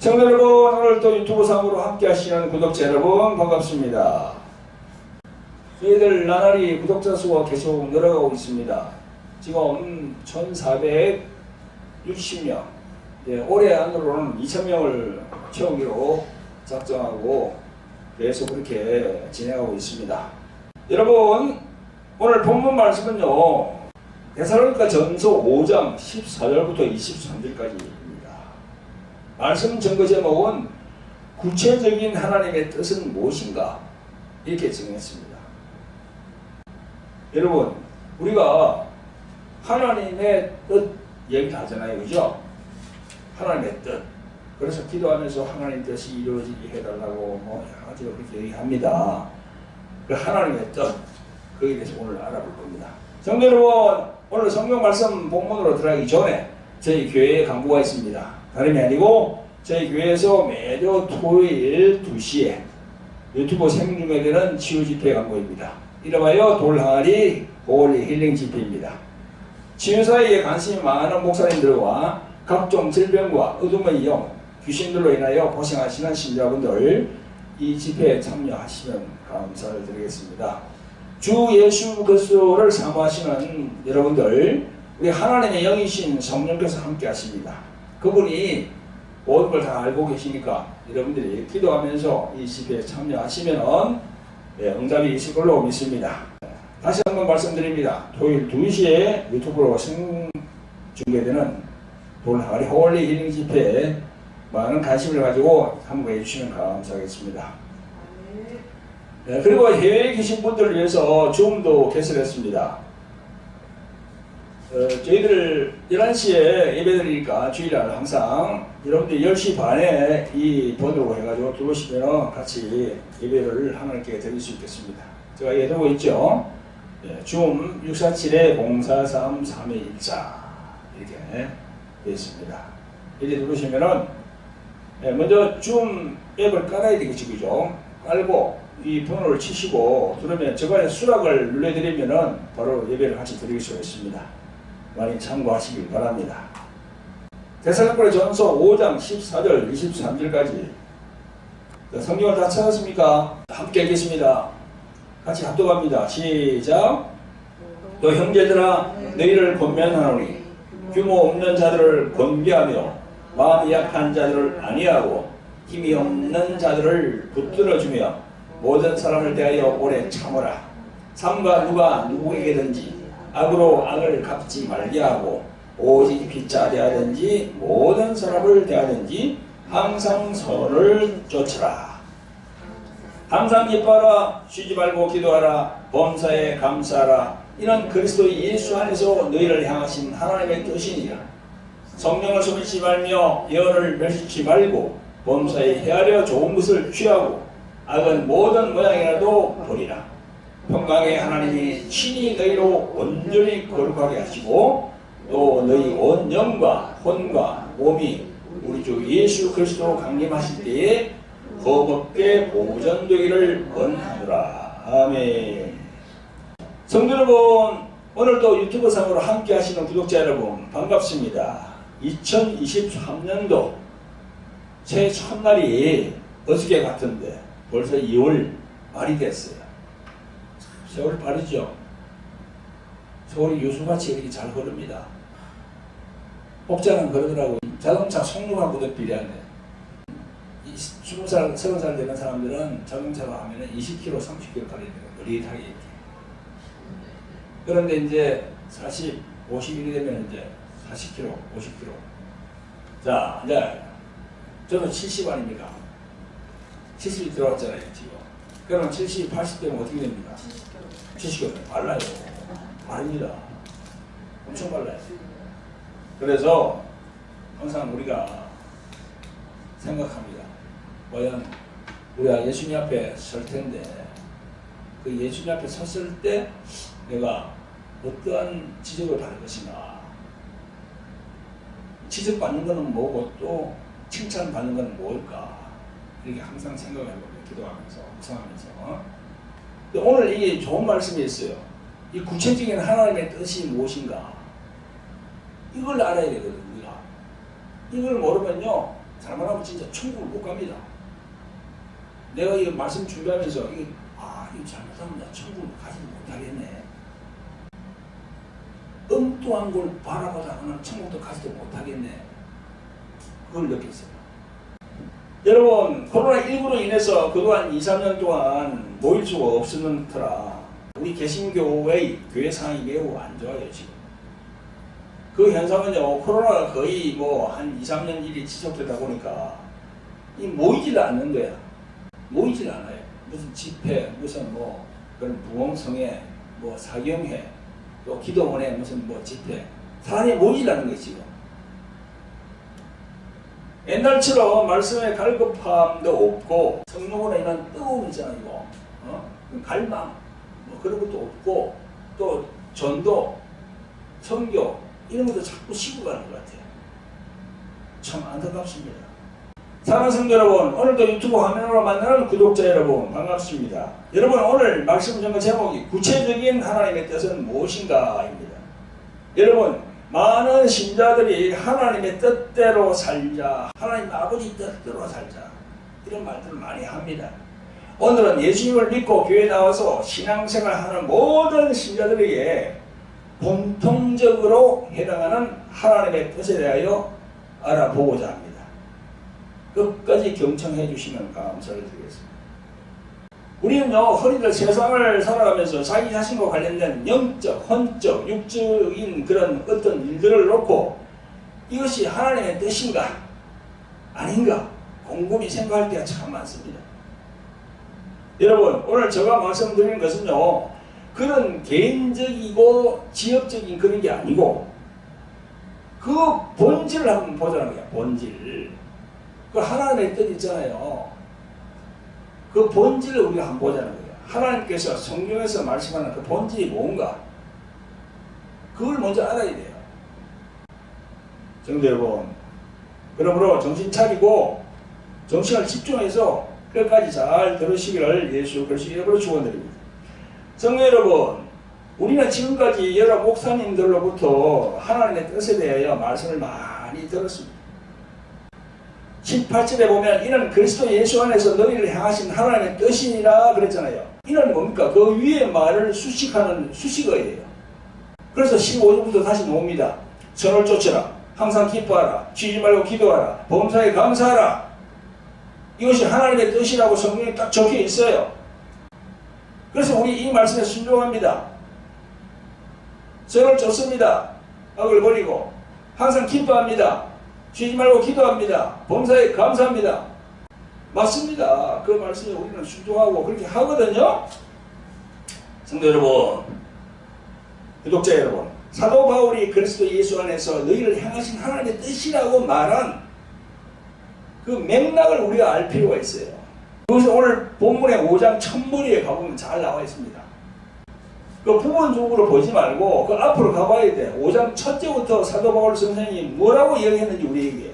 성도 여러분, 오늘 또 유튜브 상으로 함께 하시는 구독자 여러분 반갑습니다. 저희들 나날이 구독자 수가 계속 늘어가고 있습니다. 지금 1460명, 올해 안으로는 2000명을 채우기로 작정하고 계속 그렇게 진행하고 있습니다. 여러분, 오늘 본문 말씀은요, 데살로니가 전서 5장 14절부터 23절까지입니다. 말씀 전거 제목은 구체적인 하나님의 뜻은 무엇인가 이렇게 정했습니다. 여러분, 우리가 하나님의 뜻 얘기를 하잖아요, 그죠? 하나님의 뜻. 그래서 기도하면서 하나님 뜻이 이루어지게 해달라고 여러 가지 그렇게 얘기합니다. 그 하나님의 뜻, 거기에 대해서 오늘 알아볼 겁니다. 성도 여러분, 오늘 성경 말씀 본문으로 들어가기 전에 저희 교회에 강구가 있습니다. 다름이 아니고 저희 교회에서 매주 토요일 2시에 유튜브 생중계되는 치유집회 강구입니다. 이름하여 돌항아리 보홀리 힐링 집회입니다. 치유사회에 관심이 많은 목사님들과 각종 질병과 어둠의 영, 귀신들로 인하여 고생하시는 신자분들 이 집회에 참여하시면 감사를 드리겠습니다. 주 예수 그리스도를 사모하시는 여러분들, 우리 하나님의 영이신 성령께서 함께 하십니다. 그분이 모든 걸 다 알고 계시니까 여러분들이 기도하면서 이 집회에 참여하시면 응답이 있을 걸로 믿습니다. 다시 한번 말씀드립니다. 토요일 2시에 유튜브로 생중계되는 돌항아리 홀리 힐링 집회에 많은 관심을 가지고 참고해 주시면 감사하겠습니다. 그리고 해외에 계신 분들을 위해서 줌도 개설했습니다. 저희들 11시에 예배드리니까 주일날 항상 여러분들 10시 반에 이 번호로 해가지고 들어오시면 같이 예배를 하나님께 드릴 수 있겠습니다. 제가 예도고 있죠. 줌 647-043-3214 이렇게 되어 있습니다. 이렇게 누르시면은 먼저 줌 앱을 깔아야 되겠죠, 그죠? 깔고 이 번호를 치시고 그러면 저번에 수락을 눌러드리면은 바로 예배를 같이 드릴 수가 있습니다. 많이 참고하시길 바랍니다. 데살로니가 전서 5장 14절 23절까지 성경을 다 찾았습니까? 함께 읽겠습니다. 같이 합독합니다. 시작. 또 형제들아 너희를 권면하노니 규모 없는 자들을 권비하며 마음이 약한 자들을 안위하고 힘이 없는 자들을 붙들어주며 모든 사람을 대하여 오래 참으라. 삼가 누가 누구에게든지 악으로 악을 갚지 말게 하고 오직 빚자 대하든지 모든 사람을 대하든지 항상 선을 쫓으라. 항상 기뻐하라. 쉬지 말고 기도하라. 범사에 감사하라. 이는 그리스도 예수 안에서 너희를 향하신 하나님의 뜻이니라. 성령을 숨기지 말며 예언을 멸시치 말고 범사에 헤아려 좋은 것을 취하고 악은 모든 모양이라도 버리라. 평강의 하나님이 친히 너희로 온전히 거룩하게 하시고 또 너희 온 영과 혼과 몸이 우리 주 예수 그리스도 강림하실 때에 흠없게 보존되기를 원하노라. 아멘. 성도 여러분, 오늘도 유튜브 상으로 함께 하시는 구독자 여러분 반갑습니다. 2023년도 새해 첫날이 어저께 같은데 벌써 2월 말이 됐어요. 세월이 빠르죠. 세월이 요술같이 이렇게 잘 흐릅니다. 복자는 그러더라고. 자동차 속력하고도 비례하네. 20살, 30살 되는 사람들은 자동차로 하면 20km, 30km 가리는 느릿하게 이렇게. 그런데 이제 40, 50일이 되면 이제 40km, 50km. 자, 이제 저는 70 아닙니까? 70이 들어왔잖아요, 지금. 그러면 70, 80 되면 어떻게 됩니까? 70km. 빨라요. 빠릅니다. 엄청 빨라요. 그래서 항상 우리가 생각합니다. 과연 우리가 예수님 앞에 설 텐데 그 예수님 앞에 섰을 때 내가 어떠한 지적을 받을 것인가. 지적받는 것은 뭐고 또 칭찬받는 것은 뭘까. 이렇게 항상 생각을 해봅니다. 기도하면서, 묵상하면서. 오늘 이게 좋은 말씀이 있어요. 이 구체적인 하나님의 뜻이 무엇인가? 이걸 알아야 되거든요, 우리가. 이걸 모르면요, 잘못하면 진짜 천국을 못 갑니다. 내가 이 말씀 준비하면서 이거 잘못하면 나 천국을 가지 못하겠네. 엉뚱한 걸 바라보다가는 천국도 가지도 못하겠네. 그걸 느꼈어요. 여러분, 코로나19로 인해서 그동안 2, 3년 동안 모일 수가 없었는 터라 우리 개신교의 교회 상황이 매우 안 좋아요, 지금. 그 현상은요, 코로나가 거의 한 2, 3년 일이 지속되다 보니까 모이질 않는 거야. 모이질 않아요. 무슨 집회, 무슨 그런 부흥성회, 사경회, 또 기도원에 무슨 집회. 사람이 모이질 않는 거예요, 지금. 옛날처럼 말씀의 갈급함도 없고 성령으로 인한 뜨거움 있잖아요, 이거. 갈망, 그런 것도 없고 또 전도, 선교 이런 것도 자꾸 쉬고 가는 것 같아요. 참 안타깝습니다. 사랑하는 성도 여러분, 오늘도 유튜브 화면으로 만나는 구독자 여러분 반갑습니다. 여러분, 오늘 말씀 전거 제목이 구체적인 하나님의 뜻은 무엇인가입니다. 여러분, 많은 신자들이 하나님의 뜻대로 살자, 하나님 아버지 뜻대로 살자 이런 말들을 많이 합니다. 오늘은 예수님을 믿고 교회에 나와서 신앙생활하는 모든 신자들에게 공통적으로 해당하는 하나님의 뜻에 대하여 알아보고자 합니다. 끝까지 경청해 주시면 감사를 드리겠습니다. 우리는요, 허리들 세상을 살아가면서 자기 자신과 관련된 영적, 혼적, 육적인 그런 어떤 일들을 놓고 이것이 하나님의 뜻인가 아닌가 곰곰이 생각할 때가 참 많습니다. 여러분, 오늘 제가 말씀드리는 것은요, 그런 개인적이고 지역적인 그런 게 아니고 그 본질을 한번 보자는 거야. 본질. 그 하나님의 뜻 있잖아요. 그 본질을 우리가 한번 보자는 거예요. 하나님께서 성경에서 말씀하는 그 본질이 뭔가 그걸 먼저 알아야 돼요. 성도 여러분, 그러므로 정신 차리고 정신을 집중해서 끝까지 잘 들으시기를 예수 그리스도 이름으로 축원드립니다. 성도 여러분, 우리는 지금까지 여러 목사님들로부터 하나님의 뜻에 대하여 말씀을 많이 들었습니다. 18절에 보면 이는 그리스도 예수 안에서 너희를 향하신 하나님의 뜻이니라 그랬잖아요. 이는 뭡니까? 그 위에 말을 수식하는 수식어예요. 그래서 15절부터 다시 나옵니다. 선을 쫓으라, 항상 기뻐하라, 쉬지 말고 기도하라, 범사에 감사하라. 이것이 하나님의 뜻이라고 성경에 딱 적혀 있어요. 그래서 우리 이 말씀에 순종합니다. 선을 쫓습니다. 악을 버리고 항상 기뻐합니다. 쉬지 말고 기도합니다. 범사에 감사합니다. 맞습니다. 그 말씀에 우리는 순종하고 그렇게 하거든요. 성도 여러분, 구독자 여러분, 사도 바울이 그리스도 예수 안에서 너희를 향하신 하나님의 뜻이라고 말한 그 맥락을 우리가 알 필요가 있어요. 그것이 오늘 본문의 5장 첫머리에 가보면 잘 나와 있습니다. 그 부분적으로 보지 말고 그 앞으로 가봐야 돼. 5장 첫째부터 사도 바울 선생님이 뭐라고 이야기했는지 우리에게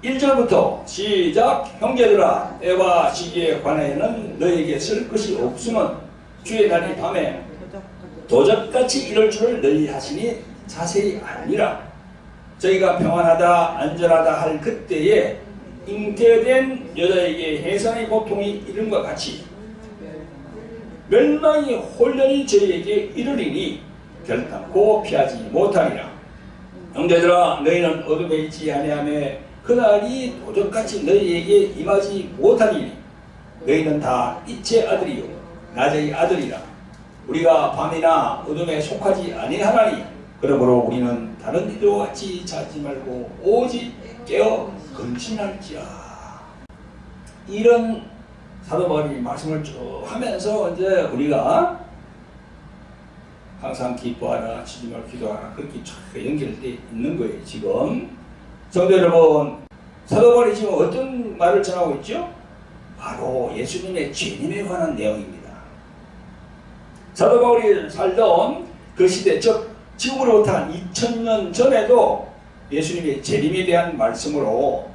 1절부터 시작. 형제들아, 때와 시기에 관하여는 너희에게 쓸 것이 없으면 주의 날이 밤에 도적같이 이럴 줄을 너희 하시니 자세히 아니라 저희가 평안하다 안전하다 할 그때에 잉태된 여자에게 해산의 고통이 이름과 같이 멸망이 홀연히 저희에게 이르리니 결단코 피하지 못하리라. 형제들아, 너희는 어둠에 있지 아니하며 그날이 도적같이 너희에게 임하지 못하리니 너희는 다 빛의 아들이요 낮의 아들이라. 우리가 밤이나 어둠에 속하지 아니하나니 그러므로 우리는 다른 이들과 같이 자지 말고 오직 깨어 근신할지라. 이런 사도 바울이 말씀을 쭉 하면서 이제 우리가 항상 기뻐하라, 쉬지 말고 기도하라 그렇게 쫙 연결되어 있는 거예요. 지금 성도 여러분, 사도 바울이 지금 어떤 말을 전하고 있죠? 바로 예수님의 재림에 관한 내용입니다. 사도 바울이 살던 그 시대, 즉 지금으로부터 한 2000년 전에도 예수님의 재림에 대한 말씀으로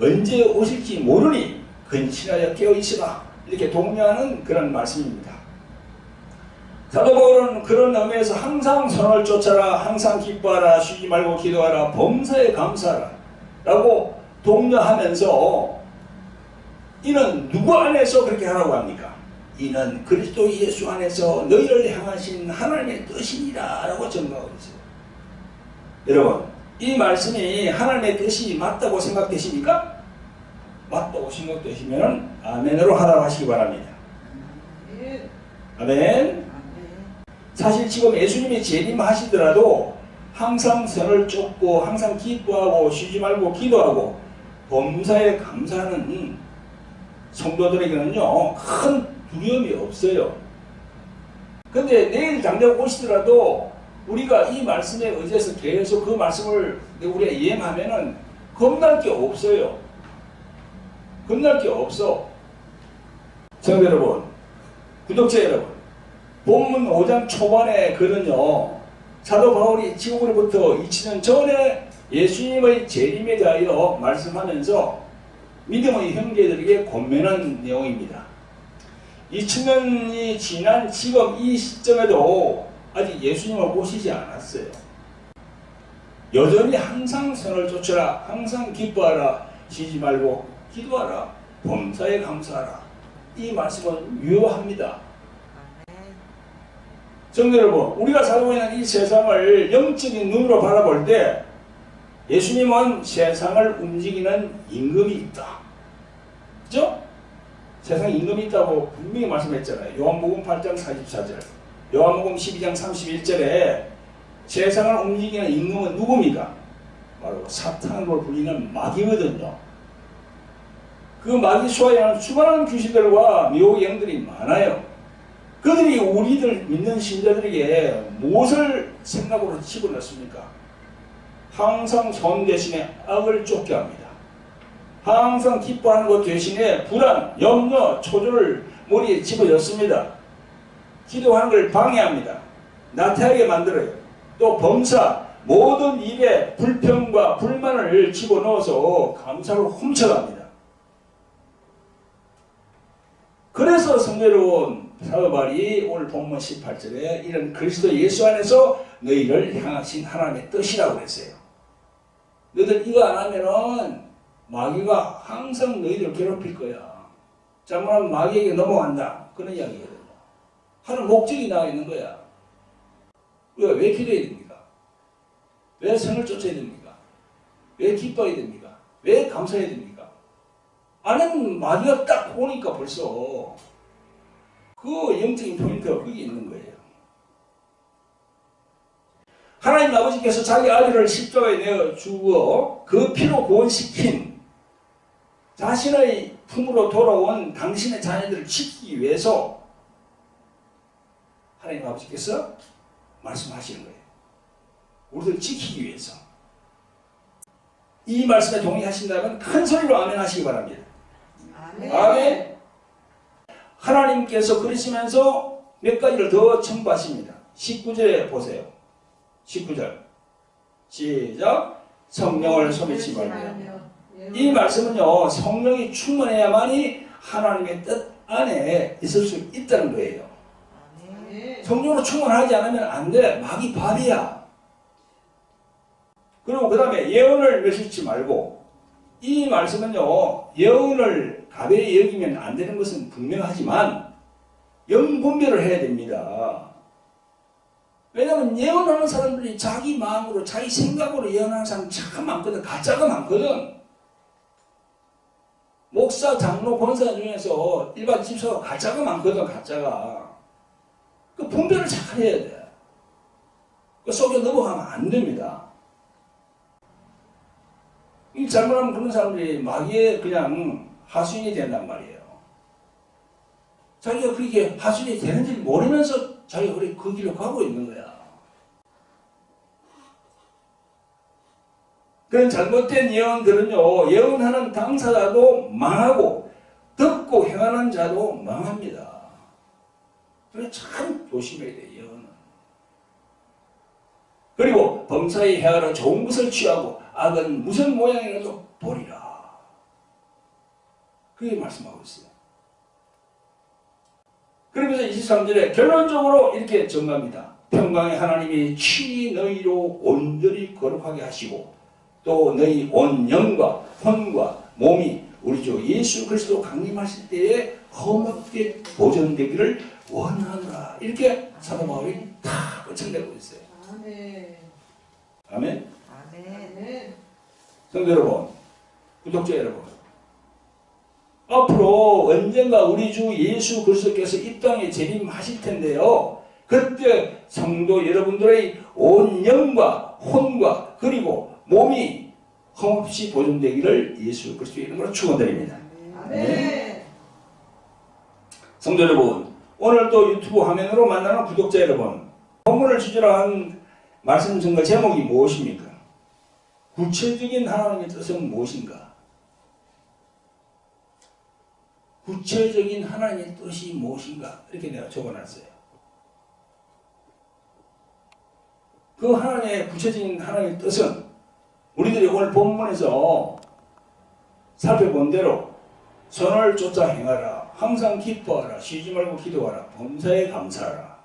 언제 오실지 모르니 근신하여 깨어있으라 이렇게 독려하는 그런 말씀입니다. 사도 바울은 그런 의미에서 항상 선을 쫓아라, 항상 기뻐하라, 쉬지 말고 기도하라, 범사에 감사하라 라고 독려하면서 이는 누구 안에서 그렇게 하라고 합니까? 이는 그리스도 예수 안에서 너희를 향하신 하나님의 뜻이니라 라고 증거하고 있어요. 여러분, 이 말씀이 하나님의 뜻이 맞다고 생각되십니까? 맞다고 생각되시면 아멘으로 하라고 하시기 바랍니다. 아멘. 사실 지금 예수님이 재림하시더라도 항상 선을 쫓고 항상 기뻐하고 쉬지 말고 기도하고 범사에 감사하는 성도들에게는요 큰 두려움이 없어요. 근데 내일 당장 오시더라도 우리가 이 말씀에 의지해서 계속 그 말씀을 우리가 이행하면은 겁날 게 없어요. 겁날 게 없어. 성도 여러분, 구독자 여러분, 본문 5장 초반에 글은요 사도 바울이 지옥으로부터 2000년 전에 예수님의 재림에 대하여 말씀하면서 믿음의 형제들에게 권면한 내용입니다. 2000년이 지난 지금 이 시점에도 아직 예수님을 오시지 않았어요. 여전히 항상 선을 쫓아라, 항상 기뻐하라, 쉬지 말고 기도하라, 범사에 감사하라. 이 말씀은 유효합니다. 성도 여러분, 우리가 살고 있는 이 세상을 영적인 눈으로 바라볼 때 예수님은 세상을 움직이는 임금이 있다. 그죠? 세상에 임금이 있다고 분명히 말씀했잖아요. 요한복음 8장 44절, 요한복음 12장 31절에 세상을 움직이는 임금은 누굽니까? 바로 사탄으로 불리는 마귀거든요. 그 마귀 수하에는 수많은 귀신들과 미혹의 영들이 많아요. 그들이 우리들 믿는 신자들에게 무엇을 생각으로 집어넣습니까? 항상 선 대신에 악을 쫓게 합니다. 항상 기뻐하는 것 대신에 불안, 염려, 초조를 머리에 집어넣습니다. 기도하는 걸 방해합니다. 나태하게 만들어요. 또 범사, 모든 일에 불평과 불만을 집어넣어서 감사를 훔쳐갑니다. 그래서 성도 여러분, 사도 바울이 오늘 본문 18절에 이런 그리스도 예수 안에서 너희를 향하신 하나님의 뜻이라고 그랬어요. 너희들 이거 안 하면은 마귀가 항상 너희들을 괴롭힐 거야. 잘못하면 마귀에게 넘어간다. 그런 이야기거든요. 하는 목적이 나와 있는 거야. 우리가 왜 기도해야 됩니까? 왜 선을 쫓아야 됩니까? 왜 기뻐해야 됩니까? 왜 감사해야 됩니까? 안에는 마귀가 딱 보니까 벌써 그 영적인 포인트가 거기 있는 거예요. 하나님 아버지께서 자기 아들을 십자가에 내어 주어 그 피로 구원시킨 자신의 품으로 돌아온 당신의 자녀들을 지키기 위해서 하나님 아버지께서 말씀하시는 거예요. 우리를 지키기 위해서. 이 말씀에 동의하신다면 큰 소리로 아멘 하시기 바랍니다. 아멘. 아멘. 하나님께서 그러시면서 몇 가지를 더 첨부하십니다. 19절에 보세요. 19절 시작. 성령을 소비치 말며. 이 말씀은요 성령이 충만해야만이 하나님의 뜻 안에 있을 수 있다는 거예요. 성령으로 충만하지 않으면 안 돼. 마귀 밥이야. 그리고 그 다음에 예언을 외치지 말고. 이 말씀은요 예언을 가벼이 여기면 안 되는 것은 분명하지만 영분별을 해야 됩니다. 왜냐하면 예언하는 사람들이 자기 마음으로 자기 생각으로 예언하는 사람 참 많거든. 가짜가 많거든. 목사, 장로, 권사 중에서 일반 집사가 가짜가 많거든. 가짜가. 그 분별을 잘 해야 돼. 그 속에 넘어가면 안 됩니다. 이 잘못하면 그런 사람들이 마귀의 그냥 하수인이 된단 말이에요. 자기가 그렇게 하수인이 되는지 모르면서 자기가 그 길로 가고 있는 거야. 그런 잘못된 예언들은요, 예언하는 당사자도 망하고, 듣고 행하는 자도 망합니다. 그래서 참 조심해야 돼, 예언은. 그리고 범사에 헤아려 좋은 것을 취하고, 악은 무슨 모양이라도 보리라. 그게 말씀하고 있어요. 그러면서 23절에 결론적으로 이렇게 정합니다. 평강의 하나님이 친히 너희로 온전히 거룩하게 하시고 또 너희 온 영과 혼과 몸이 우리 주 예수 그리스도 강림하실 때에 험하게 보존되기를 원하노라. 이렇게 사도 바울이 다 끝내고 있어요. 아멘. 아멘. 아멘. 성도 여러분, 구독자 여러분, 앞으로 언젠가 우리 주 예수 그리스도께서 이 땅에 재림하실 텐데요. 그때 성도 여러분들의 온 영과 혼과 그리고 몸이 흠없이 보존되기를 예수 그리스도의 이름으로 축원드립니다. 아멘. 성도 여러분, 오늘 또 유튜브 화면으로 만나는 구독자 여러분, 본문을 주제로 한 말씀 전과 제목이 무엇입니까? 구체적인 하나님의 뜻은 무엇인가? 구체적인 하나님의 뜻이 무엇인가? 이렇게 내가 적어놨어요. 그 하나님의 구체적인 하나님의 뜻은 우리들이 오늘 본문에서 살펴본 대로 선을 쫓아 행하라, 항상 기뻐하라, 쉬지 말고 기도하라, 범사에 감사하라.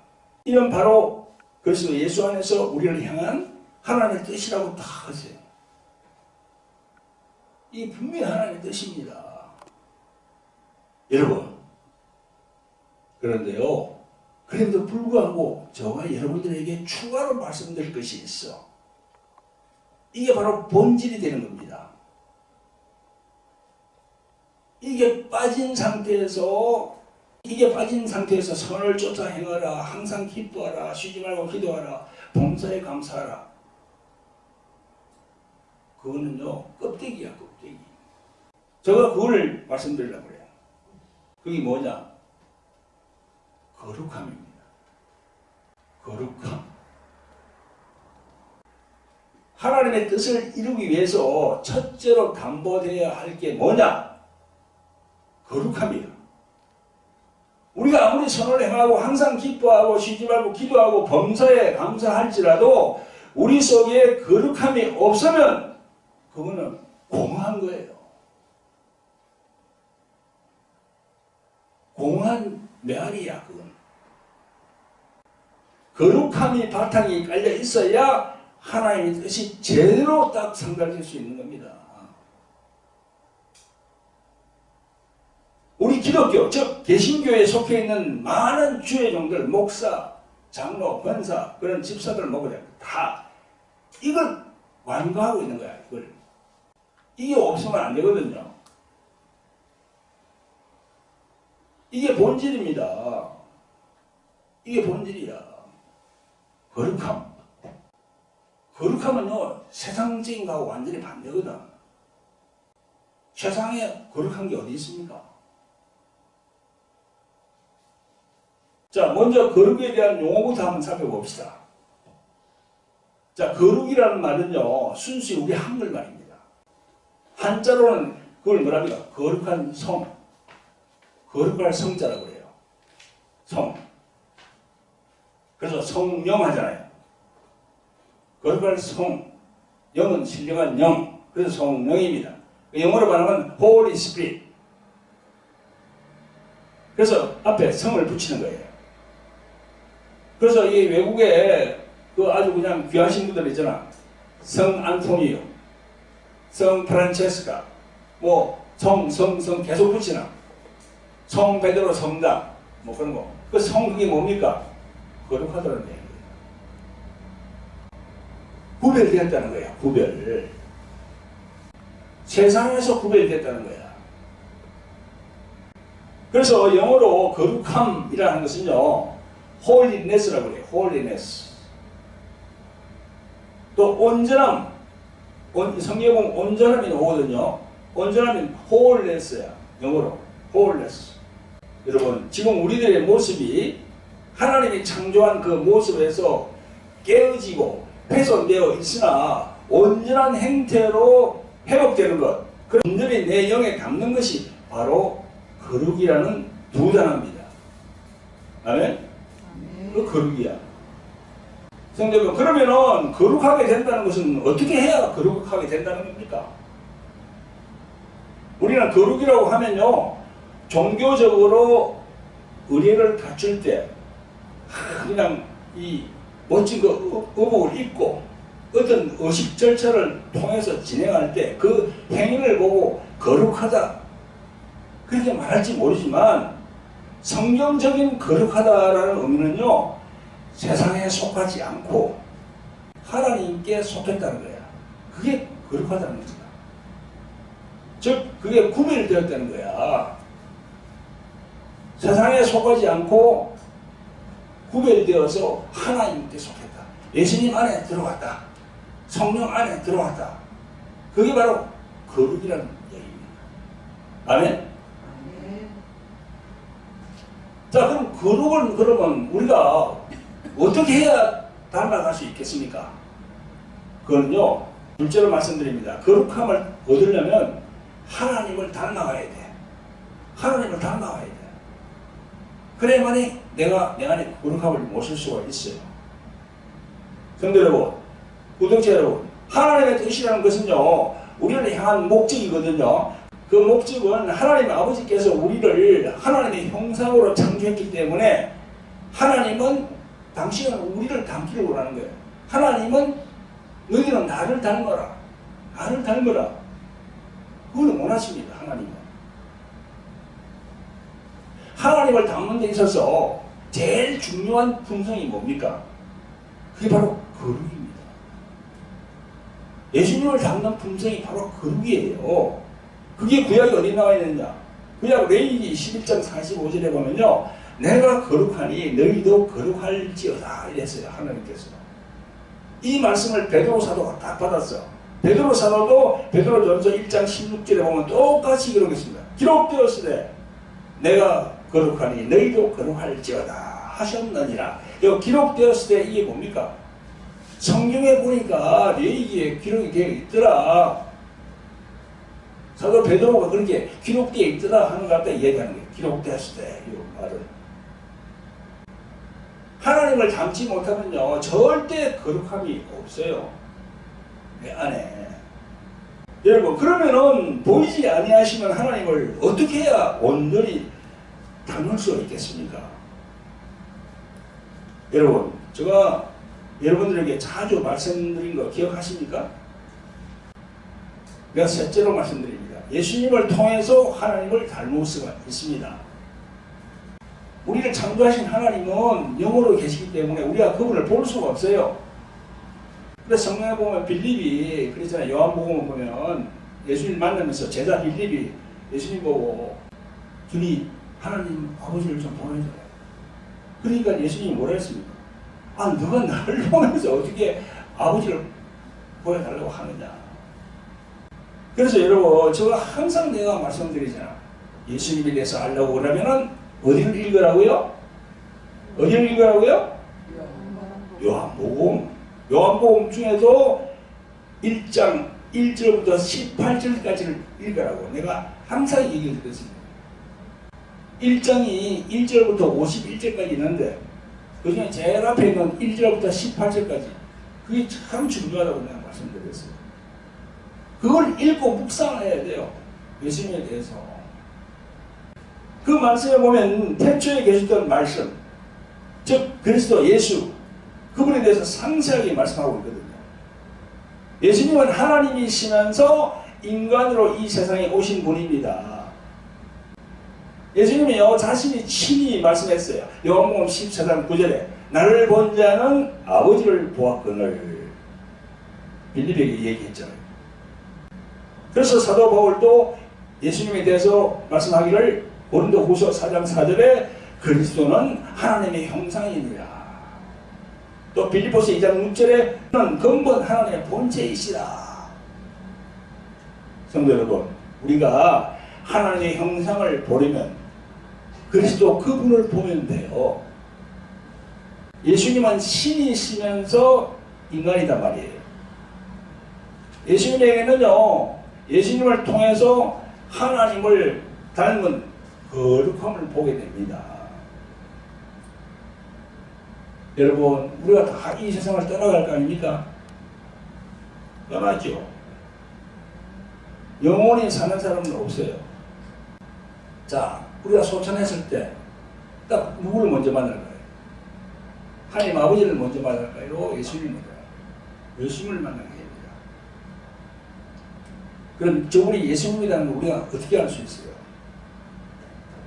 이런 바로 그리스도 예수 안에서 우리를 향한 하나님의 뜻이라고 다 하세요. 이 분명히 하나님의 뜻입니다. 여러분, 그런데요, 그럼에도 불구하고 저와 여러분들에게 추가로 말씀드릴 것이 있어. 이게 바로 본질이 되는 겁니다. 이게 빠진 상태에서 선을 쫓아 행하라, 항상 기뻐하라, 쉬지 말고 기도하라, 범사에 감사하라. 그거는요, 껍데기야, 껍데기. 제가 그걸 말씀드리려고 그래요. 그게 뭐냐? 거룩함입니다. 거룩함. 하나님의 뜻을 이루기 위해서 첫째로 담보되어야 할 게 뭐냐? 거룩함이에요. 우리가 아무리 선을 행하고 항상 기뻐하고 쉬지 말고 기도하고 범사에 감사할지라도 우리 속에 거룩함이 없으면 그거는 공허한 거예요. 공허한 메아리야, 그건. 거룩함이 바탕이 깔려 있어야 하나님의 뜻이 제대로 딱 성달될 수 있는 겁니다. 우리 기독교, 즉 개신교에 속해 있는 많은 주의 종들, 목사, 장로, 권사, 그런 집사들 뭐그래 다 이걸 완고하고 있는 거야. 이게 없으면 안 되거든요. 이게 본질입니다. 이게 본질이야. 거룩함. 거룩함은요, 세상적인 거하고 완전히 반대거든. 세상에 거룩한 게 어디 있습니까? 자, 먼저 거룩에 대한 용어부터 한번 살펴봅시다. 자, 거룩이라는 말은요, 순수히 우리 한글말입니다. 한자로는 그걸 뭐랍니까? 거룩한 성. 거룩할 성자라고 그래요. 성. 그래서 성령 하잖아요. 거룩할 성. 영은 신령한 영. 그래서 성령입니다. 영어로 말하면 Holy Spirit. 그래서 앞에 성을 붙이는 거예요. 그래서 이 외국에 그 아주 그냥 귀하신 분들 있잖아. 성 안토니오, 성 프란체스카, 성 계속 붙이나. 성 베드로 성당, 그런 거. 그 성 그게 뭡니까? 거룩하다는 얘기예요. 구별되었다는 거야, 구별. 세상에서 구별됐다는 거야. 그래서 영어로 거룩함이라는 것은요, holiness라고 그래요. holiness. 또 온전함. 성경에 보면 온전함이 나오거든요. 온전함이 wholeness야. 영어로 wholeness. 여러분, 지금 우리들의 모습이 하나님이 창조한 그 모습에서 깨어지고 훼손되어 있으나 온전한 행태로 회복되는 것, 그 온전히 내 영에 담는 것이 바로 거룩이라는 두 단어입니다. 아멘? 그 거룩이야. 성도분, 그러면은 거룩하게 된다는 것은 어떻게 해야 거룩하게 된다는 겁니까? 우리는 거룩이라고 하면요, 종교적으로 의례를 갖출 때 그냥 이 멋진 그 의복을 입고 어떤 의식 절차를 통해서 진행할 때 그 행위를 보고 거룩하다 그렇게 말할지 모르지만 성경적인 거룩하다라는 의미는요 세상에 속하지 않고 하나님께 속했다는 거야. 그게 거룩하다는 겁니다. 즉 그게 구별되었다는 거야. 세상에 속하지 않고 구별되어서 하나님께 속했다. 예수님 안에 들어갔다. 성령 안에 들어갔다. 그게 바로 거룩이라는 얘기입니다. 아멘? 아멘. 자, 그럼 거룩은 그러면 우리가 어떻게 해야 닮아갈 수 있겠습니까? 그건요, 둘째로 말씀드립니다. 거룩함을 얻으려면 하나님을 닮아가야 돼. 하나님을 닮아가야 돼. 그래야만이 내가 내 안에 거룩함을 모실 수가 있어요. 성도 여러분, 구독자 여러분, 하나님의 뜻이라는 것은요, 우리를 향한 목적이거든요. 그 목적은 하나님 아버지께서 우리를 하나님의 형상으로 창조했기 때문에 하나님은 당신은 우리를 닮기를 원하는 거예요. 하나님은 너희는 나를 닮아라. 나를 닮아라. 그걸 원하십니다. 하나님은. 하나님을 닮는 데 있어서 제일 중요한 품성이 뭡니까? 그게 바로 거룩입니다. 예수님을 닮는 품성이 바로 거룩이에요. 그게 구약에 어디 나와 있느냐? 구약 레위기 11장 45절에 보면요. 내가 거룩하니 너희도 거룩할지어다 이랬어요. 하나님께서. 이 말씀을 베드로 사도가 딱 받았어. 베드로 사도도 베드로전서 1장 16절에 보면 똑같이 그러겠습니다. 기록되었으되 내가 거룩하니 너희도 거룩할지어다 하셨느니라. 여기 기록되었을 때 이게 뭡니까? 성경에 보니까 레위기에 기록이 되어 있더라. 사도 베드로가 그렇게 기록되어 있더라 하는 것 같다 얘기하는 거예요. 기록되었을 때 이 말을. 하나님을 닮지 못하면요 절대 거룩함이 없어요. 내 안에. 여러분 그러면은 보이지 아니하시는 하나님을 어떻게 해야 온전히 닮을 수 있겠습니까? 여러분 제가 여러분들에게 자주 말씀드린 거 기억하십니까? 내가 셋째로 말씀드립니다. 예수님을 통해서 하나님을 닮을 수가 있습니다. 우리를 창조하신 하나님은 영으로 계시기 때문에 우리가 그분을 볼 수가 없어요. 그래서 성경에 보면 빌립이 그랬잖아요. 요한복음을 보면 예수님 만나면서 제자 빌립이 예수님 보고 주님 하나님 아버지를 좀 보여줘요. 그러니까 예수님이 뭐라 했습니까? 아 너가 나를 보면서 어떻게 아버지를 보여달라고 하느냐. 그래서 여러분 제가 항상 내가 말씀드리잖아. 예수님에 대해서 알려고 그러면은 어디를 읽으라고요? 어디를 읽으라고요? 요한복음. 요한복음 중에도 1장 1절부터 18절까지를 읽으라고 내가 항상 얘기해 드렸습니다. 1장이 1절부터 51절까지 있는데 그 중에 제일 앞에 있는 1절부터 18절까지 그게 참 중요하다고 내가 말씀드렸어요. 그걸 읽고 묵상해야 돼요. 예수님에 대해서. 그 말씀에 보면 태초에 계셨던 말씀, 즉 그리스도 예수, 그분에 대해서 상세하게 말씀하고 있거든요. 예수님은 하나님이시면서 인간으로 이 세상에 오신 분입니다. 예수님이요 자신이 친히 말씀했어요. 요한복음 14장 9절에 나를 본 자는 아버지를 보았거늘 빌립에게 얘기했잖아요. 그래서 사도 바울도 예수님에 대해서 말씀하기를 고린도후서 4장 4절에 그리스도는 하나님의 형상이니라. 또 빌립보서 2장 6절에는 근본 하나님의 본체이시라. 성도 여러분, 우리가 하나님의 형상을 보려면 그리스도 그분을 보면 돼요. 예수님은 신이시면서 인간이단 말이에요. 예수님에게는요, 예수님을 통해서 하나님을 닮은 거룩함을 보게 됩니다. 여러분, 우리가 다 이 세상을 떠나갈 거 아닙니까? 떠나죠. 영원히 사는 사람은 없어요. 자, 우리가 소천했을 때 딱 누구를 먼저 만날까요? 하나님 아버지를 먼저 만날까요? 예수님을 만날까요? 예수님을 만나게 됩니다. 그럼 저 우리 예수님이라는 걸 우리가 어떻게 알 수 있어요?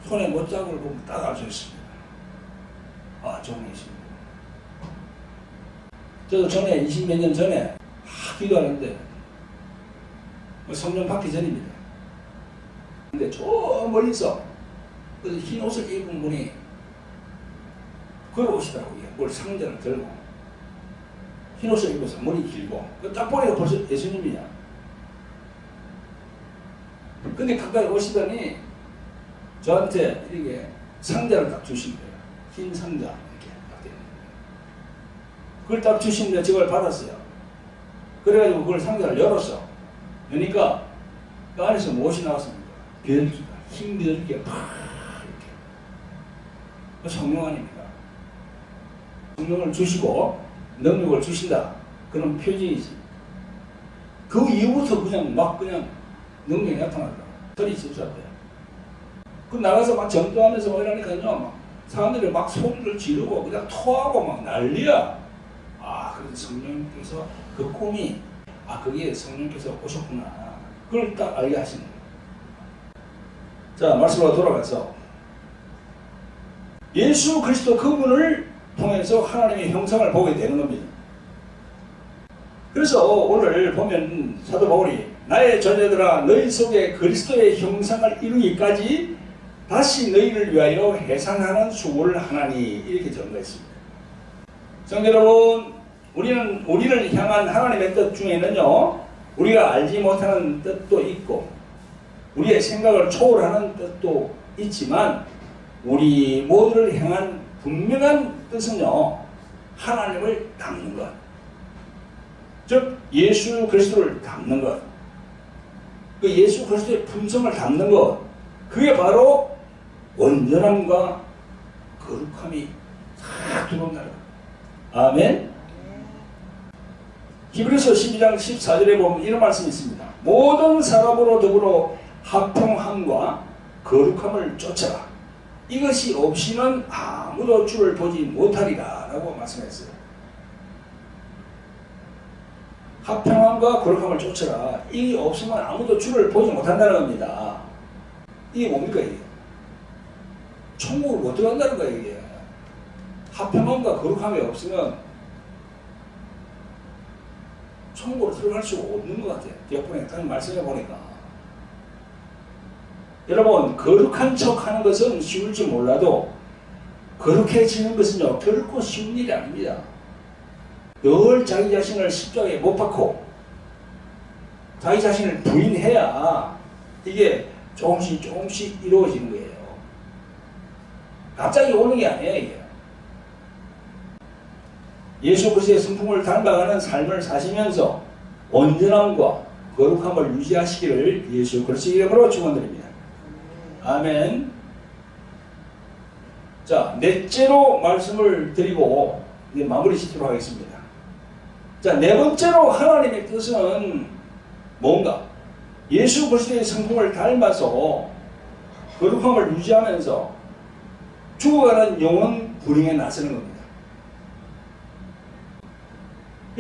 손에 못자국을 보면 딱 알 수 있습니다. 아, 저분 예수님. 저도 전에 20몇 년 전에 기도하는데 성령 받기 전입니다. 근데 저 멀리서 흰 옷을 입은 분이 걸어오시더라고요. 뭘 상자를 들고 흰 옷을 입어서 머리 길고 딱 보니까 벌써 예수님이야. 근데 가까이 오시더니 저한테 이렇게 상자를 딱 주신 거예요. 흰 상자 이렇게 딱 되는 거예요. 그걸 딱 주시는데 저걸 받았어요. 그래가지고 그걸 상자를 열었어. 그러니까 그 안에서 무엇이 나왔습니까? 변기가 흰 변기가 팍 이렇게. 그 성령 아닙니까? 성령을 주시고 능력을 주신다. 그런 표징이지. 그 이후부터 그냥 능력이 나타나더라. 털이 집사대. 그 나가서 막 전도하면서 뭐 이러니까요, 막 사람들이 막 소리를 지르고 그냥 토하고 막 난리야. 아, 그래서 성령께서 그 꿈이, 아, 그게 성령께서 오셨구나. 그걸 딱 알게 하시는 거예요. 자, 말씀으로 돌아가서 예수 그리스도 그분을 통해서 하나님의 형상을 보게 되는 겁니다. 그래서 오늘 보면 사도 바울이 나의 자녀들아 너희 속에 그리스도의 형상을 이루기까지 다시 너희를 위하여 해상하는 수고를 하나니 이렇게 전가했습니다. 성도 여러분, 우리를 향한 하나님의 뜻 중에는요, 우리가 알지 못하는 뜻도 있고 우리의 생각을 초월하는 뜻도 있지만 우리 모두를 향한 분명한 뜻은요, 하나님을 닮는 것, 즉 예수 그리스도를 닮는 것, 그 예수 그리스도의 품성을 닮는 것, 그게 바로 온전함과 거룩함이 다 들어온다는 것. 아멘. 히브리서 12장 14절에 보면 이런 말씀이 있습니다. 모든 사람으로 더불어 합평함과 거룩함을 쫓아라. 이것이 없이는 아무도 주를 보지 못하리라 라고 말씀했어요. 합평함과 거룩함을 쫓아라. 이게 없으면 아무도 주를 보지 못한다는 겁니다. 이게 뭡니까 이게? 천국을 못 들어간다는 거예요 이게. 합평함과 거룩함이 없으면 천국으로 들어갈 수가 없는 것 같아요. 옆분에 딱 말씀해 보니까. 여러분, 거룩한 척 하는 것은 쉬울지 몰라도 거룩해지는 것은요, 결코 쉬운 일이 아닙니다. 늘 자기 자신을 십자가에 못 박고 자기 자신을 부인해야 이게 조금씩 이루어지는 거예요. 갑자기 오는 게 아니에요, 이게. 예수 그리스도의 성품을 닮아가는 삶을 사시면서 온전함과 거룩함을 유지하시기를 예수 그리스도의 이름으로 축원드립니다. 아멘. 자, 넷째로 말씀을 드리고 이제 마무리 짓도록 하겠습니다. 자, 네 번째로 하나님의 뜻은 뭔가? 예수 그리스도의 성품을 닮아서 거룩함을 유지하면서 죽어가는 영혼 불행에 나서는 겁니다.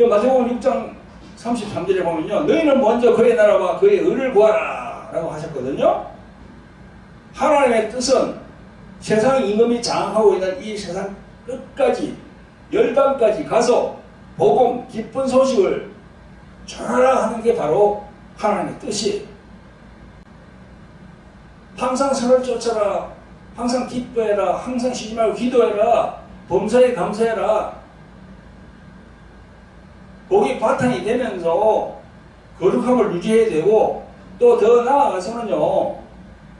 마태복음 6장 33절에 보면요, 너희는 먼저 그의 나라와 그의 의를 구하라 라고 하셨거든요. 하나님의 뜻은 세상 임금이 장악하고 있는 이 세상 끝까지, 열방까지 가서 복음, 기쁜 소식을 전하라 하는 게 바로 하나님의 뜻이에요. 항상 선을 쫓아라, 항상 기뻐해라, 항상 쉬지 말고 기도해라, 범사에 감사해라. 거기 바탕이 되면서 거룩함을 유지해야 되고, 또 더 나아가서는요,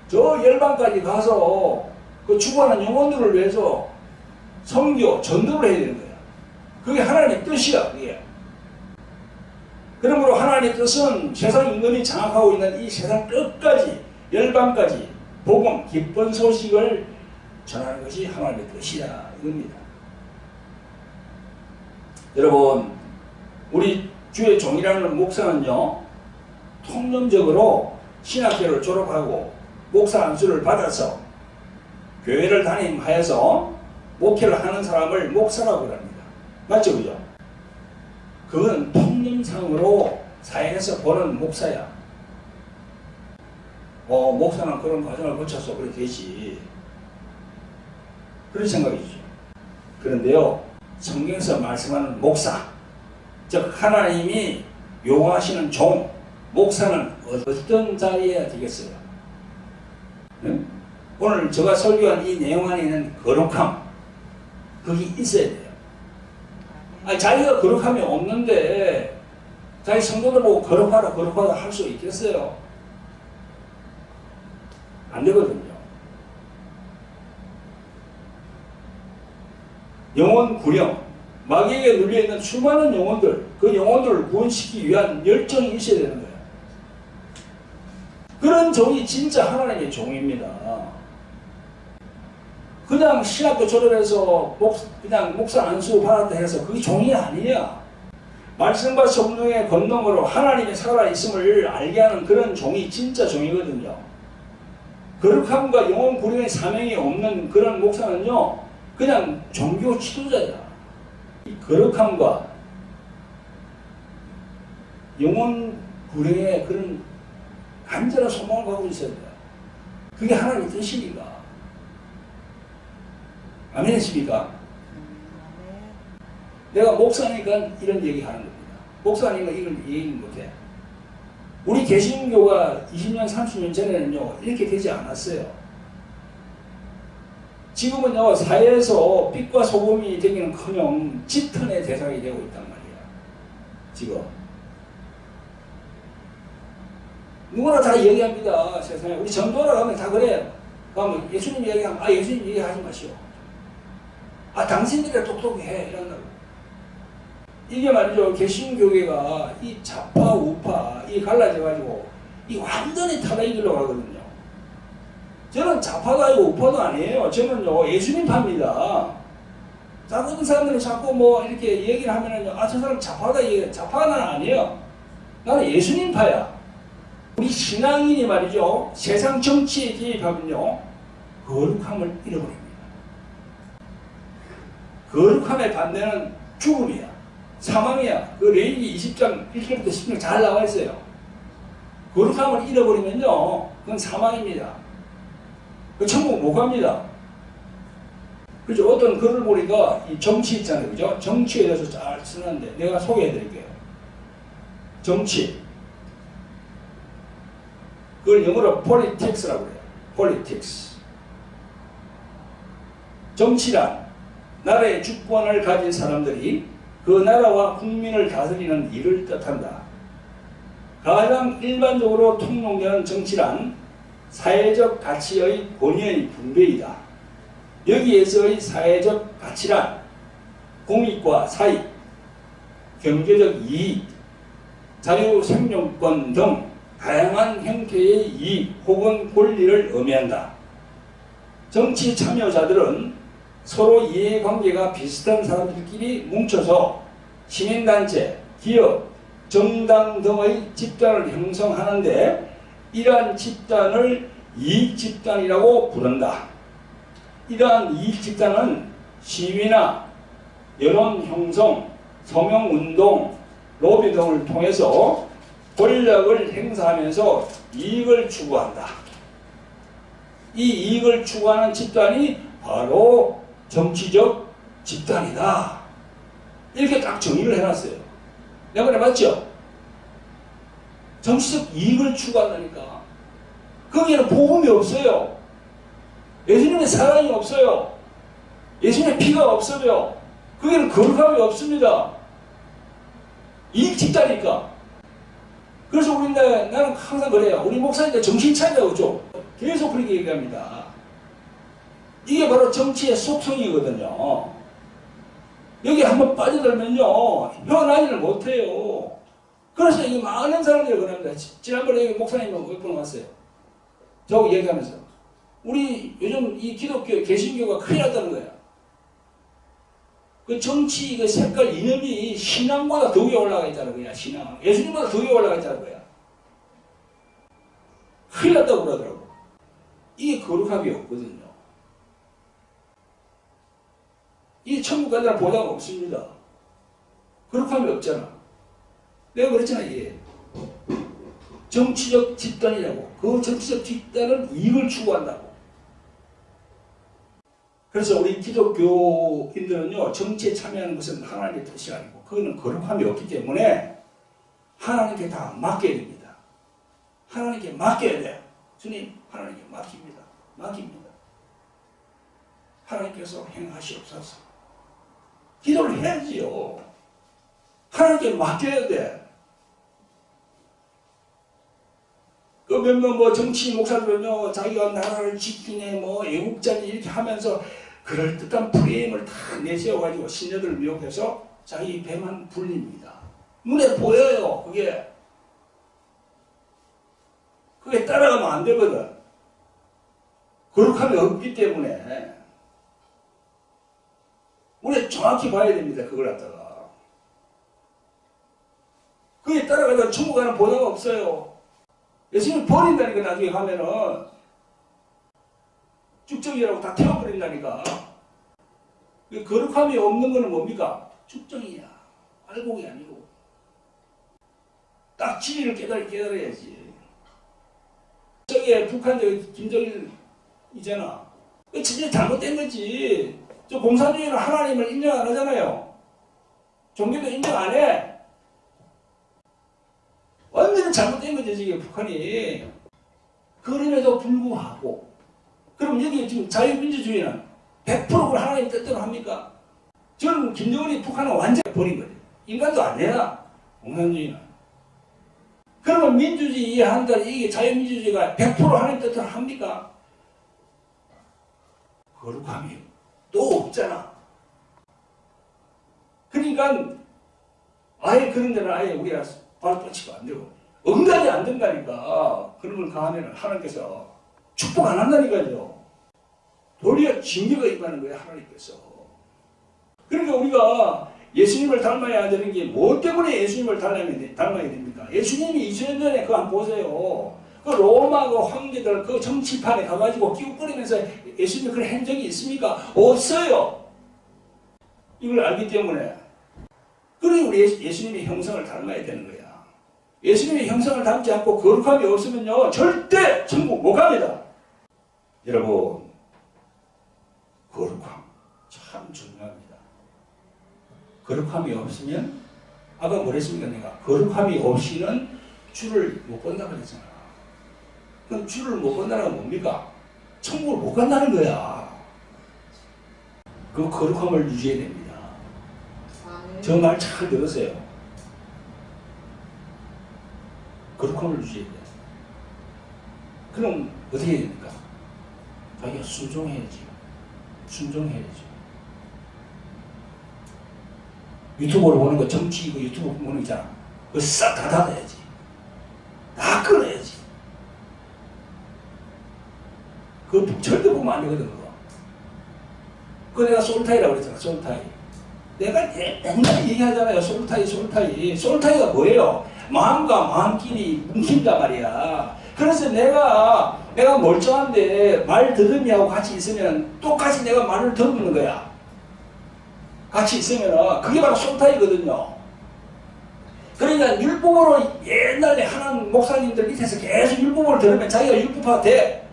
저 열방까지 가서 그 죽어가는 영혼들을 위해서 선교, 전도를 해야 되는 거야. 그게 하나님의 뜻이야, 그게. 그러므로 하나님의 뜻은 세상 임금이 장악하고 있는 이 세상 끝까지, 열방까지 복음, 기쁜 소식을 전하는 것이 하나님의 뜻이야, 이겁니다. 여러분, 우리 주의 종이라는 목사는요, 통념적으로 신학교를 졸업하고 목사 안수를 받아서 교회를 담임하여서 목회를 하는 사람을 목사라고 합니다. 맞죠, 그죠? 그건 통념상으로 사회에서 보는 목사야. 목사는 그런 과정을 거쳐서 그렇게 되지. 그런 생각이죠. 그런데요, 성경에서 말씀하는 목사, 즉 하나님이 요구하시는 종, 목사는 어떤 자리에 되겠어요? 네? 오늘 제가 설교한 이 내용 안에 있는 거룩함, 그게 있어야 돼요. 자기가 거룩함이 없는데 자기 성도들 보고 거룩하다 거룩하다 할 수 있겠어요? 안 되거든요. 영혼 구령, 마귀에게 눌려있는 수많은 영혼들, 그 영혼들을 구원시키기 위한 열정이 있어야 되는 거예요. 그런 종이 진짜 하나님의 종입니다. 그냥 신학교 졸업해서 그냥 목사 안수 받았다 해서 그게 종이 아니야. 말씀과 성령의 권능으로 하나님의 살아있음을 알게 하는 그런 종이 진짜 종이거든요. 거룩함과 영혼 구령의 사명이 없는 그런 목사는요, 그냥 종교 지도자야. 이 거룩함과 영혼 구령의 그런 간절한 소망을 갖고 있어야 돼요. 그게 하나님의 뜻이니까. 아멘 했습니까? 내가 목사니까 이런 얘기 하는 겁니다. 목사니까 이걸 얘기는 못해. 우리 개신교가 20년, 30년 전에는요, 이렇게 되지 않았어요. 지금은요, 사회에서 빛과 소금이 되기는 커녕 짙은의 대상이 되고 있단 말이야. 지금. 누구나 다 얘기합니다. 세상에. 우리 전도하러 가면 다 그래요. 그러면 예수님 얘기하면, 예수님 얘기하지 마시오. 당신들이 똑똑해. 이런다고. 이게 말이죠. 개신교계가 이 좌파, 우파, 이 갈라져가지고, 이 완전히 타락이길로 가거든요. 저는 좌파도 아니고 우파도 아니에요. 저는요, 예수님파입니다. 어떤 사람들이 자꾸 이렇게 얘기를 하면은요, 저 사람 좌파다 얘기해. 좌파가 나는 아니에요. 나는 예수님파야. 우리 신앙인이 말이죠, 세상 정치에 개입하면요, 거룩함을 잃어버립니다. 거룩함의 반대는 죽음이야. 사망이야. 그 레위기 20장 1절부터 10절 잘 나와 있어요. 거룩함을 잃어버리면요, 그건 사망입니다. 그 천국 못 갑니다. 그죠? 어떤 글을 보니까 이 정치 있잖아요. 그죠? 정치에 대해서 잘 쓰는데 내가 소개해 드릴게요. 정치. 그걸 영어로 politics라고 해요. politics. 정치란 나라의 주권을 가진 사람들이 그 나라와 국민을 다스리는 일을 뜻한다. 가장 일반적으로 통용되는 정치란 사회적 가치의 권위의 분배이다. 여기에서의 사회적 가치란 공익과 사익, 경제적 이익, 자유 생존권 등 다양한 형태의 이익 혹은 권리를 의미한다. 정치 참여자들은 서로 이해관계가 비슷한 사람들끼리 뭉쳐서 시민단체, 기업, 정당 등의 집단을 형성하는데 이러한 집단을 이익집단이라고 부른다. 이러한 이익집단은 시위나 여론형성, 서명운동, 로비 등을 통해서 권력을 행사하면서 이익을 추구한다. 이 이익을 추구하는 집단이 바로 정치적 집단이다. 이렇게 딱 정의를 해놨어요. 내가 그래 맞죠? 정치적 이익을 추구한다니까. 거기에는 복음이 없어요. 예수님의 사랑이 없어요. 예수님의 피가 없어요. 거기에는 거룩함이 없습니다. 이익 집단이니까. 그래서 나는 항상 그래요. 우리 목사님들 정신 차리라고 좀 계속 그렇게 얘기합니다. 이게 바로 정치의 속성이거든요. 여기 한번 빠져들면요, 헤어나지를 못해요. 그래서 이 많은 사람들이 그럽니다. 지난번에 여기 목사님 몇 분 왔어요. 저하고 얘기하면서. 우리 요즘 이 기독교, 개신교가 큰일 났다는 거야. 그 정치, 그 색깔, 이념이 신앙보다 더 위에 올라가 있다는 거야, 신앙. 예수님보다 더 위에 올라가 있다는 거야. 큰일 났다고 그러더라고. 이게 거룩함이 없거든요. 이 천국 가는 보장 없습니다. 거룩함이 없잖아. 내가 그랬잖아, 이게. 정치적 집단이라고. 그 정치적 집단은 이익을 추구한다고. 그래서 우리 기독교인들은요, 정치에 참여하는 것은 하나님의 뜻이 아니고, 그거는 거룩함이 없기 때문에 하나님께 다 맡겨야 됩니다. 하나님께 맡겨야 돼요. 주님, 하나님께 맡깁니다. 맡깁니다. 하나님께서 행하시옵소서. 기도를 해야지요. 하나님께 맡겨야 돼. 그 몇몇 뭐 정치 목사들은요, 자기가 나라를 지키네, 뭐 애국자니 이렇게 하면서 그럴듯한 프레임을 다 내세워가지고 신녀들을 미혹해서 자기 배만 불립니다. 눈에 보여요, 그게. 그게 따라가면 안 되거든. 거룩함이 없기 때문에. 우리 정확히 봐야 됩니다, 그걸 갖다가. 그게 따라가다 천국 가는 보장은 없어요. 예수님을 버린다니까, 나중에 가면은. 축정이라고 다 태워버린다니까. 거룩함이 없는 거는 뭡니까? 축정이야. 알곡이 아니고. 딱 진리를 깨달아야지. 저기 북한 김정일이잖아. 그 진짜 잘못된 거지. 저 공산주의는 하나님을 인정 안 하잖아요. 종교도 인정 안 해. 완전히 잘못된 거지, 지금 북한이. 그럼에도 불구하고. 그럼 여기 지금 자유민주주의는 100% 하나님 뜻대로 합니까? 저는 김정은이 북한은 완전히 버린 거죠. 인간도 안 돼요. 공산주의는. 그러면 민주주의 이해한다. 이게 자유민주주의가 100% 하나님 뜻대로 합니까? 거룩함이 또 없잖아. 그러니까 아예 그런 데는 아예 우리가 발 뻗치고 안 되고 응답이 안 된다니까. 그런 걸 가하면 하나님께서 축복 안 한다니까요. 도리어 징계가 임하는 거예요, 하나님께서. 그러니까 우리가 예수님을 닮아야 되는 게 뭐 때문에 예수님을 닮아야 됩니까? 예수님이 2000년 전에 그거 한번 보세요. 그 로마 그 황제들 그 정치판에 가가지고 끼우거리면서 예수님이 그런 행적이 있습니까? 없어요. 이걸 알기 때문에. 그러니 우리 예수님의 형상을 닮아야 되는 거야. 예수님의 형상을 닮지 않고 거룩함이 없으면요, 절대 천국 못 갑니다. 여러분, 거룩함 참 중요합니다. 거룩함이 없으면, 아까 뭐랬습니까? 내가 거룩함이 없이는 주를 못 본다고 그랬잖아. 그럼 주를 못 본다는 건 뭡니까? 천국을 못 간다는 거야. 그 거룩함을 유지해야 됩니다. 저 말 잘 들으세요. 거룩함을 유지해야 돼. 그럼 어떻게 해야 됩니까? 자기가 순종해야지. 순종해야지. 유튜브로 보는 거, 정치 그 유튜브 보는 거 있잖아. 그거 싹 다 닫아야지. 다 끊어야지. 그거 절대 보면 안 되거든, 그거. 그거 내가 솔타이라고 그랬잖아, 솔타이. 내가 맨날 얘기하잖아요, 솔타이. 솔타이가 뭐예요? 마음과 마음끼리 뭉친단 말이야. 그래서 내가 멀쩡한데 말 들으미하고 같이 있으면 똑같이 내가 말을 들는 거야. 같이 있으면 그게 바로 솔타이거든요. 그러니까 율법으로 옛날에 하는 목사님들 밑에서 계속 율법을 들으면 자기가 율법화 돼.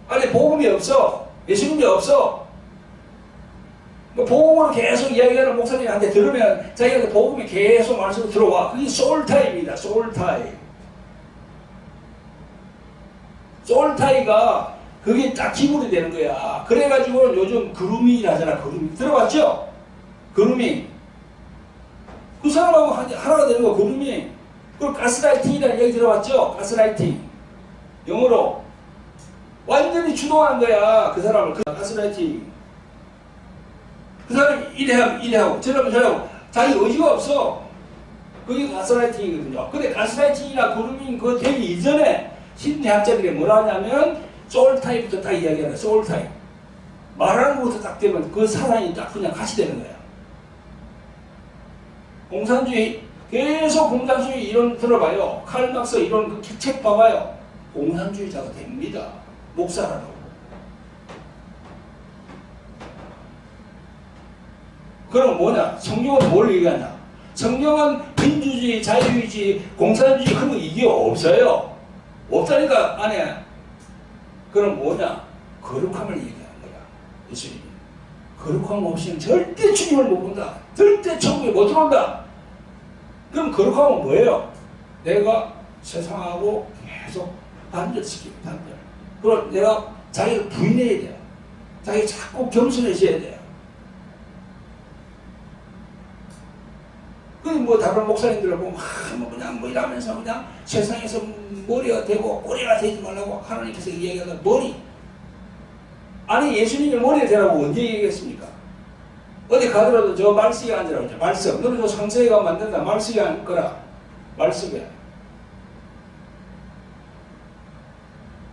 안에 복음이 없어. 예수님이 없어. 복음으로 계속 이야기하는 목사님한테 들으면 자기가 복음이 계속 말씀으로 들어와. 그게 솔타입니다. 솔타이. 솔타이가 그게 딱 기본이 되는 거야. 그래가지고 요즘 그루밍이라잖아. 그루밍. 들어봤죠? 그루밍. 그 사람하고 하나가 되는 거 그루밍. 그리고 가스라이팅이라는 얘기 들어봤죠? 가스라이팅. 영어로. 완전히 주도하는 거야. 그 사람을. 그 가스라이팅. 그 사람이 이래하고 저래하고 자기 의지가 없어. 그게 가스라이팅이거든요. 근데 가스라이팅이나 그루밍 그거 되기 이전에 심리학자들이 뭐라 하냐면 솔타입부터 딱 이야기하는 거야. 솔타입. 말하는 것부터 딱 되면 그 사상이 딱 그냥 같이 되는 거야. 공산주의 계속 공산주의 이론 들어봐요. 칼막스 이론 그 책 봐봐요. 공산주의자가 됩니다. 목사라고. 그럼 뭐냐? 성경은 뭘 얘기하냐? 성경은 민주주의, 자유주의, 공산주의 그런 거 이게 없어요. 없다니까 안에. 그럼 뭐냐? 거룩함을 얘기하는 거야. 예수님이. 거룩함 없이는 절대 주님을 못 본다. 절대 천국에 못 들어온다. 그럼 거룩함은 뭐예요? 내가 세상하고 계속 단절시키고 단절. 그럼 내가 자기를 부인해야 돼요. 자기 자꾸 겸손해져야 돼요. 그 뭐 다른 목사님들을 보면 뭐 그냥 뭐 이러면서 그냥 세상에서 머리가 되고 꼬리가 되지 말라고 하나님께서 이야기하는 머리. 아니 예수님이 머리가 되라고 언제 얘기했습니까? 어디 가더라도 저 말쓰게 앉으라고 하죠. 말씀. 너는 저 상서에 가면 안 된다. 말쓰게 앉거라. 말쓰게.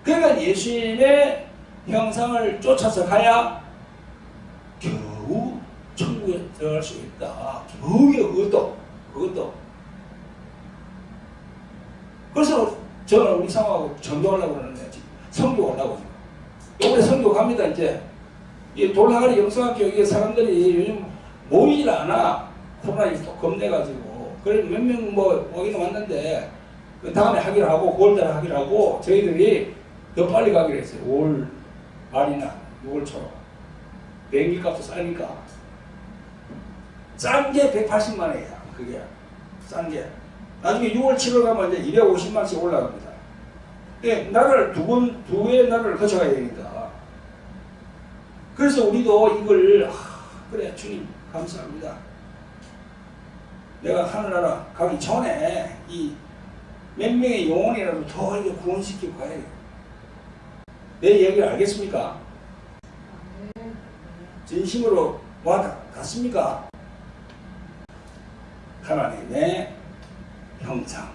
그러니까 예수님의 형상을 쫓아서 가야 겨우 천국에 들어갈 수 있다. 겨우요 그것도. 그래서 저는 우리 상하고 전도하려고 그러는데 선교 하려고 이번에 선교 갑니다. 이제 이 돌아가리 영성학교 이게 사람들이 요즘 모이질 않아. 코로나에 또 겁내가지고. 그래 몇 명 뭐 오기는 왔는데 그 다음에 하기로 하고 9월달에 하기로 하고 저희들이 더 빨리 가기로 했어요. 5월 말이나 6월 초로. 비행기 값도 싸니까. 싼 게 180만 원이야. 그게 싼 게. 나중에 6월 7월 가면 이제 250만원씩 올라갑니다. 네, 나라를 두 개의 나라를 거쳐가야 되니까. 그래서 우리도 이걸 그래 주님 감사합니다. 내가 하늘나라 가기 전에 이 몇 명의 영혼이라도 더 이거 구원시키고 가야 돼요. 내 얘기를 알겠습니까? 진심으로 와닿습니까? 하나님의 형상,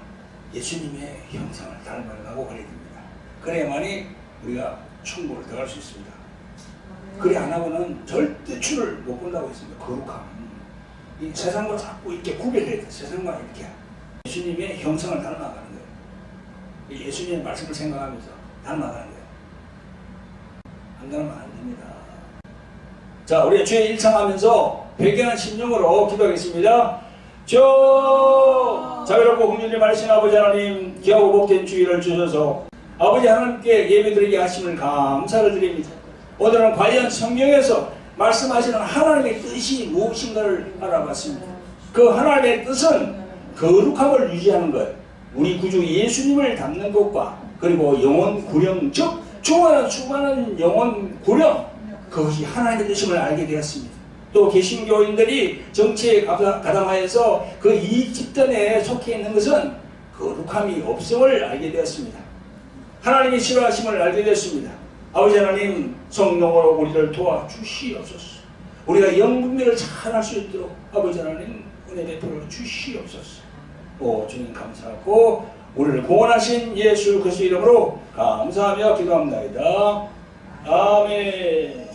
예수님의 형상을 닮아가고 가야 됩니다. 그래야만이 우리가 천국을 들어갈 수 있습니다. 그래 안 하고는 절대 주를 못 본다고 했습니다. 거룩함. 이 세상과 자꾸 이렇게 구별해야 돼. 세상과 이렇게 예수님의 형상을 닮아가는 거예요. 예수님의 말씀을 생각하면서 닮아가는 거예요. 안 닮으면 안 됩니다. 자, 우리가 주의 일창하면서 회개한 심령으로 기도하겠습니다. 자유롭고 긍휼히 말씀 아버지 하나님, 귀하고 복된 주의를 주셔서 아버지 하나님께 예배드리게 하심을 감사를 드립니다. 오늘은 과연 성경에서 말씀하시는 하나님의 뜻이 무엇인가를 알아봤습니다. 그 하나님의 뜻은 거룩함을 유지하는 것, 우리 구주 예수님을 닮는 것과 그리고 영혼 구령, 즉 수많은 영혼 구령, 그것이 하나님의 뜻임을 알게 되었습니다. 또 개신교인들이 정치에 가담하여서 그 이익 집단에 속해 있는 것은 거룩함이 없음을 알게 되었습니다. 하나님이 싫어하심을 알게 되었습니다. 아버지 하나님, 성령으로 우리를 도와주시옵소서. 우리가 영분별을 잘할 수 있도록 아버지 하나님 은혜 베풀어 주시옵소서. 오 주님 감사하고 우리를 구원하신 예수 그리스도 이름으로 감사하며 기도합니다. 아멘.